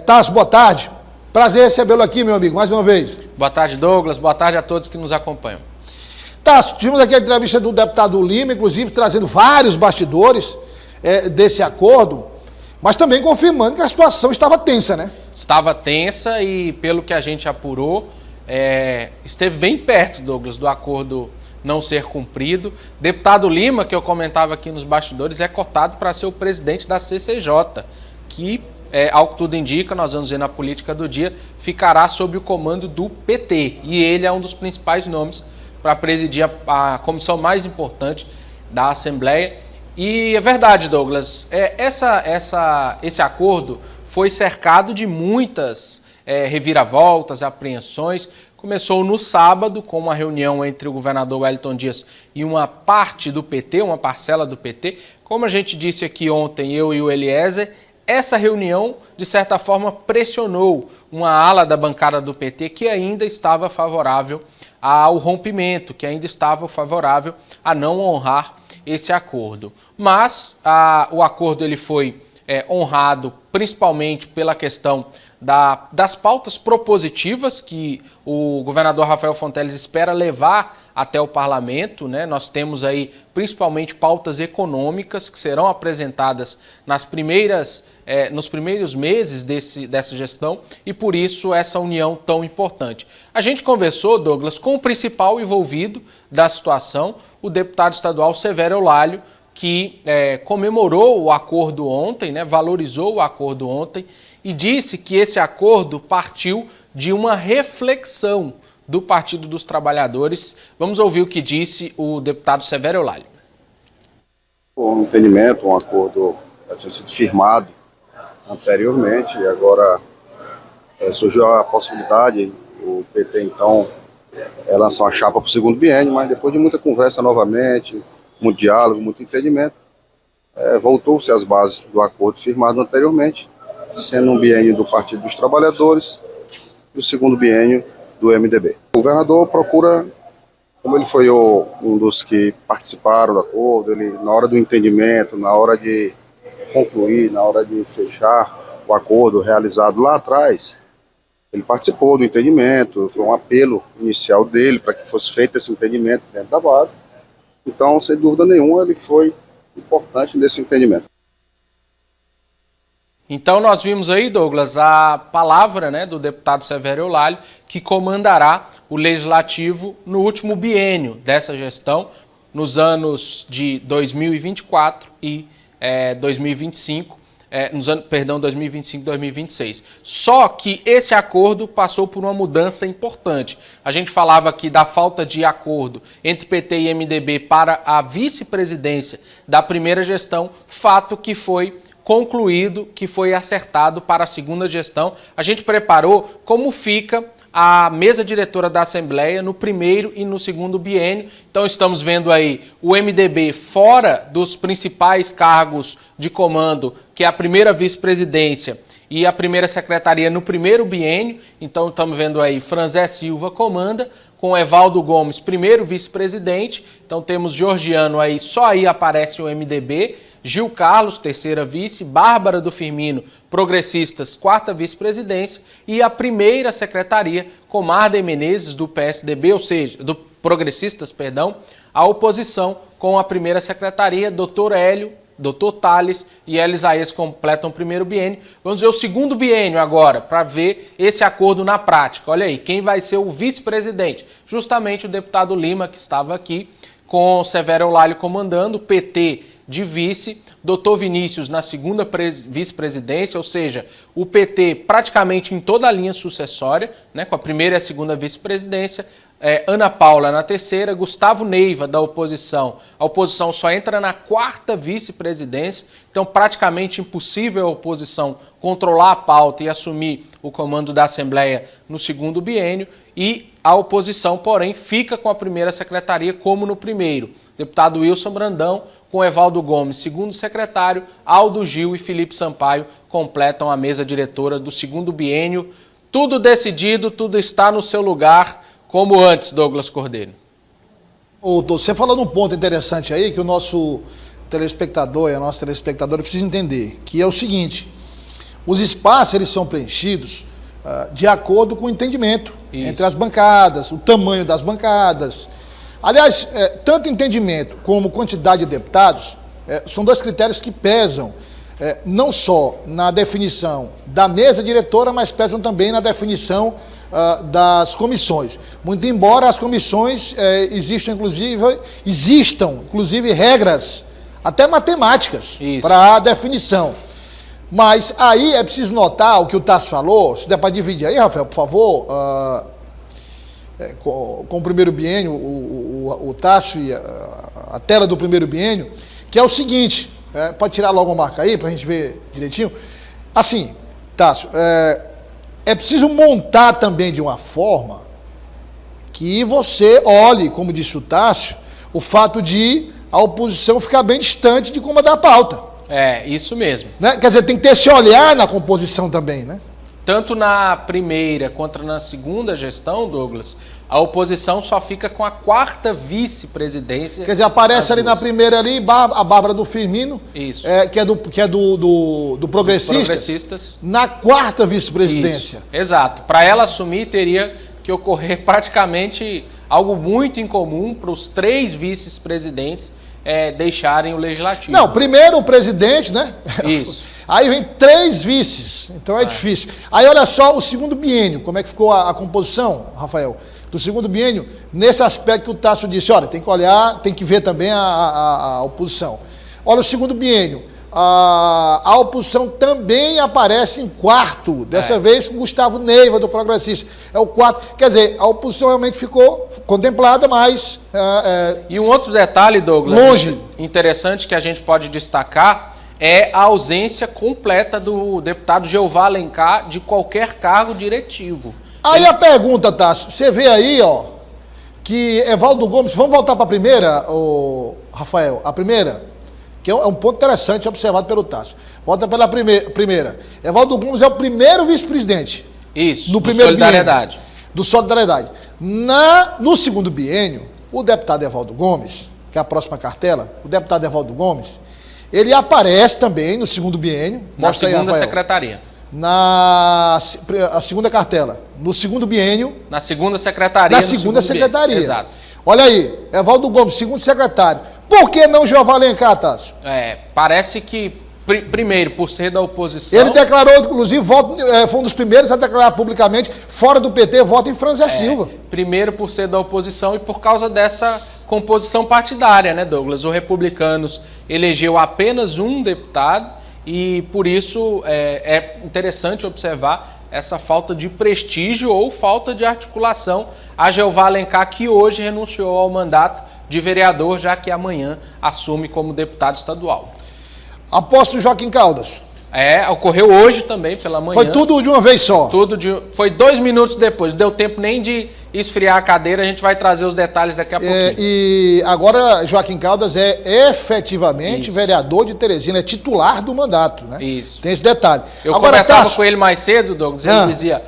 Tasso, boa tarde. Prazer recebê-lo aqui, meu amigo, mais uma vez. Boa tarde, Douglas. Boa tarde a todos que nos acompanham. Tasso, tivemos aqui a entrevista do deputado Lima, inclusive trazendo vários bastidores desse acordo, mas também confirmando que a situação estava tensa, né? Estava tensa e, pelo que a gente apurou, esteve bem perto, Douglas, do acordo não ser cumprido. Deputado Lima, que eu comentava aqui nos bastidores, é cotado para ser o presidente da CCJ, que, ao que tudo indica, nós vamos ver na política do dia, ficará sob o comando do PT. E ele é um dos principais nomes para presidir a comissão mais importante da Assembleia. E é verdade, Douglas, esse acordo foi cercado de muitas reviravoltas, apreensões. Começou no sábado com uma reunião entre o governador Wellington Dias e uma parte do PT, uma parcela do PT. Como a gente disse aqui ontem, eu e o Eliezer, essa reunião, de certa forma, pressionou uma ala da bancada do PT que ainda estava favorável ao rompimento, que ainda estava favorável a não honrar esse acordo. Mas o acordo ele foi honrado principalmente pela questão das pautas propositivas que o governador Rafael Fonteles espera levar até o parlamento, né? Nós temos aí principalmente pautas econômicas que serão apresentadas nos primeiros meses dessa gestão e por isso essa união tão importante. A gente conversou, Douglas, com o principal envolvido da situação, o deputado estadual Severo Eulálio, que comemorou o acordo ontem, né? Valorizou o acordo ontem e disse que esse acordo partiu de uma reflexão do Partido dos Trabalhadores. Vamos ouvir o que disse o deputado Severo Eulálio. Um entendimento, um acordo já tinha sido firmado anteriormente e agora surgiu a possibilidade, o PT então lançar uma chapa para o segundo biênio, mas depois de muita conversa novamente, muito diálogo, muito entendimento, voltou-se às bases do acordo firmado anteriormente, sendo um biênio do Partido dos Trabalhadores e o segundo biênio do MDB. O governador procura, como ele foi um dos que participaram do acordo, ele, na hora do entendimento, na hora de concluir, na hora de fechar o acordo realizado lá atrás, ele participou do entendimento, foi um apelo inicial dele para que fosse feito esse entendimento dentro da base. Então, sem dúvida nenhuma, ele foi importante nesse entendimento. Então nós vimos aí, Douglas, a palavra, né, do deputado Severo Eulálio, que comandará o Legislativo no último biênio dessa gestão, nos anos de 2024 e 2025, 2025 e 2026. Só que esse acordo passou por uma mudança importante. A gente falava aqui da falta de acordo entre PT e MDB para a vice-presidência da primeira gestão, fato que foi concluído, que foi acertado para a segunda gestão. A gente preparou como fica a mesa diretora da Assembleia no primeiro e no segundo biênio. Então estamos vendo aí o MDB fora dos principais cargos de comando, que é a primeira vice-presidência e a primeira secretaria no primeiro biênio. Então estamos vendo aí Franzé Silva comanda, com Evaldo Gomes, primeiro vice-presidente. Então temos Georgiano aí, só aí aparece o MDB. Gil Carlos, terceira vice, Bárbara do Firmino, Progressistas, quarta vice-presidência, e a primeira secretaria, Comarden Menezes, do PSDB, ou seja, do Progressistas, perdão, a oposição com a primeira secretaria, Dr. Hélio, Dr. Tales e Elisaías completam o primeiro biênio. Vamos ver o segundo biênio agora, para ver esse acordo na prática. Olha aí, quem vai ser o vice-presidente? Justamente o deputado Lima, que estava aqui, com Severo Eulálio comandando, o PT de vice, Dr. Vinícius na segunda vice-presidência, ou seja, o PT praticamente em toda a linha sucessória, né, com a primeira e a segunda vice-presidência, Ana Paula na terceira, Gustavo Neiva da oposição. A oposição só entra na quarta vice-presidência, então praticamente impossível a oposição controlar a pauta e assumir o comando da Assembleia no segundo biênio, e a oposição, porém, fica com a primeira secretaria como no primeiro. Deputado Wilson Brandão, com Evaldo Gomes, segundo secretário, Aldo Gil e Felipe Sampaio completam a mesa diretora do segundo biênio. Tudo decidido, tudo está no seu lugar, como antes, Douglas Cordeiro. Você falou num ponto interessante aí que o nosso telespectador e a nossa telespectadora precisam entender, que é o seguinte: Os espaços eles são preenchidos de acordo com o entendimento entre as bancadas, o tamanho das bancadas. Aliás, tanto entendimento como quantidade de deputados são dois critérios que pesam não só na definição da mesa diretora, mas pesam também na definição das comissões. Muito embora as comissões existam inclusive regras, até matemáticas, para a definição. Mas aí é preciso notar o que o Tássio falou, se der para dividir aí, Rafael, por favor, com o primeiro biênio, o Tássio e a tela do primeiro biênio, que é o seguinte, pode tirar logo a marca aí para a gente ver direitinho. Assim, Tássio, é preciso montar também de uma forma que você olhe, como disse o Tássio, o fato de a oposição ficar bem distante de comandar a pauta. Isso mesmo. Né? Quer dizer, tem que ter esse olhar na composição também, né? Tanto na primeira quanto na segunda gestão, Douglas, a oposição só fica com a 4ª vice-presidência. Quer dizer, aparece ali na primeira ali, a Bárbara do Firmino, Isso. Que é do Progressistas, na 4ª vice-presidência. Isso. Exato. Para ela assumir, teria que ocorrer praticamente algo muito incomum para os 3 vice-presidentes deixarem o legislativo. Não, primeiro o presidente, né? Isso. Aí vem 3 vices, então é difícil. Aí olha só o segundo biênio, como é que ficou a composição, Rafael, do segundo biênio, nesse aspecto que o Tássio disse, olha, tem que olhar, tem que ver também a oposição. Olha o segundo biênio, a oposição também aparece em 4º, dessa vez com Gustavo Neiva, do Progressista, é o 4º, quer dizer, a oposição realmente ficou contemplada, mas... E um outro detalhe, Douglas, longe. Interessante que a gente pode destacar, é a ausência completa do deputado Jeová Alencar de qualquer cargo diretivo. Aí a pergunta, Tássio, você vê aí, ó, que Evaldo Gomes, vamos voltar para a primeira, Rafael, a primeira, que é um ponto interessante observado pelo Tássio. Volta pela primeira. Evaldo Gomes é o primeiro vice-presidente. Isso, no primeiro Solidariedade. Biênio, do Solidariedade. No segundo biênio, o deputado Evaldo Gomes, que é a próxima cartela, o deputado Evaldo Gomes, ele aparece também no segundo biênio. Na segunda secretaria. A segunda cartela. No segundo biênio. Na segunda secretaria. Na segunda secretaria. Exato. Olha aí, Evaldo Gomes, segundo secretário. Por que não Jeová Alencar, Tássio? Parece que, primeiro, por ser da oposição... Ele declarou, inclusive, foi um dos primeiros a declarar publicamente, fora do PT, voto em Franzé Silva. Primeiro, por ser da oposição e por causa dessa composição partidária, né, Douglas? O Republicanos elegeu apenas um deputado e, por isso, é interessante observar essa falta de prestígio ou falta de articulação a Jeová Alencar, que hoje renunciou ao mandato de vereador, já que amanhã assume como deputado estadual. Apóstolo Joaquim Caldas. Ocorreu hoje também, pela manhã. Foi tudo de uma vez só? Foi 2 minutos depois, não deu tempo nem de esfriar a cadeira, a gente vai trazer os detalhes daqui a pouquinho. E agora Joaquim Caldas é efetivamente vereador de Teresina, é titular do mandato, né? Isso. Tem esse detalhe. Eu conversava com ele mais cedo, Douglas, ele dizia,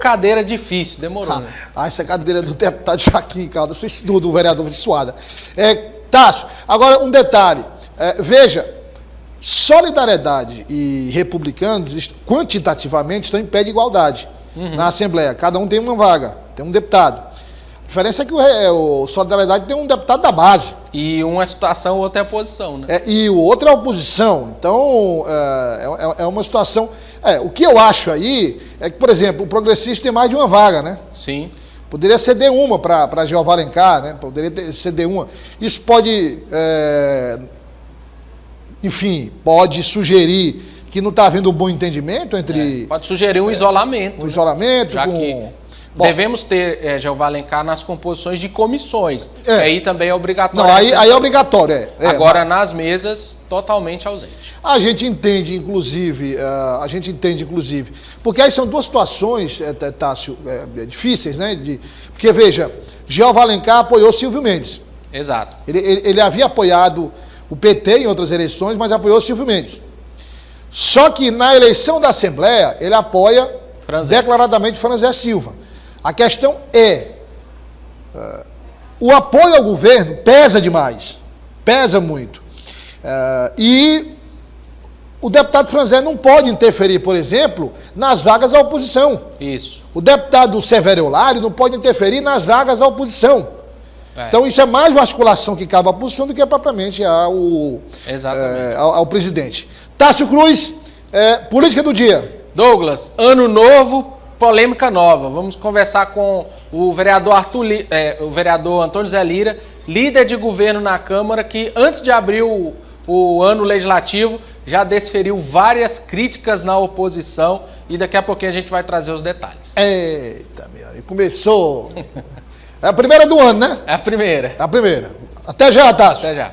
cadeira difícil, demorou. Né? Essa cadeira do deputado Joaquim Caldas, isso do vereador suada. Tássio, agora um detalhe, veja, Solidariedade e Republicanos, quantitativamente, estão em pé de igualdade na Assembleia. Cada um tem uma vaga, tem um deputado. A diferença é que o Solidariedade tem um deputado da base. E uma situação, outra é a oposição, né? E o outro é a oposição. Então, é uma situação... o que eu acho aí é que, por exemplo, o Progressista tem mais de uma vaga, né? Sim. Poderia ceder uma para Jeová Alencar, né? Poderia ceder uma. Isso pode... enfim, pode sugerir que não está havendo um bom entendimento entre... Pode sugerir um isolamento. Um isolamento já que devemos ter Jeová Alencar nas composições de comissões. Aí também é obrigatório. Não, aí é obrigatório. Agora, nas mesas, totalmente ausente. A gente entende, inclusive, porque aí são duas situações, Tássio, difíceis, né? Porque, veja, Jeová Alencar apoiou Silvio Mendes. Exato. Ele havia apoiado o PT em outras eleições, mas apoiou Silvio Mendes. Só que na eleição da Assembleia, ele apoia declaradamente Franzé Silva. A questão o apoio ao governo pesa demais, pesa muito. E o deputado Franzé não pode interferir, por exemplo, nas vagas da oposição. Isso. O deputado Severo Eulário não pode interferir nas vagas da oposição. Então isso é mais uma articulação que cabe à oposição do que propriamente ao presidente. Tássio Cruz, política do dia. Douglas, ano novo, polêmica nova. Vamos conversar com o vereador, o vereador Antônio Zé Lira, líder de governo na Câmara, que antes de abrir o ano legislativo já desferiu várias críticas na oposição e daqui a pouquinho a gente vai trazer os detalhes. Eita, meu amigo, começou. É a primeira do ano, né? É a primeira. É a primeira. Até já, Tássio. Até já.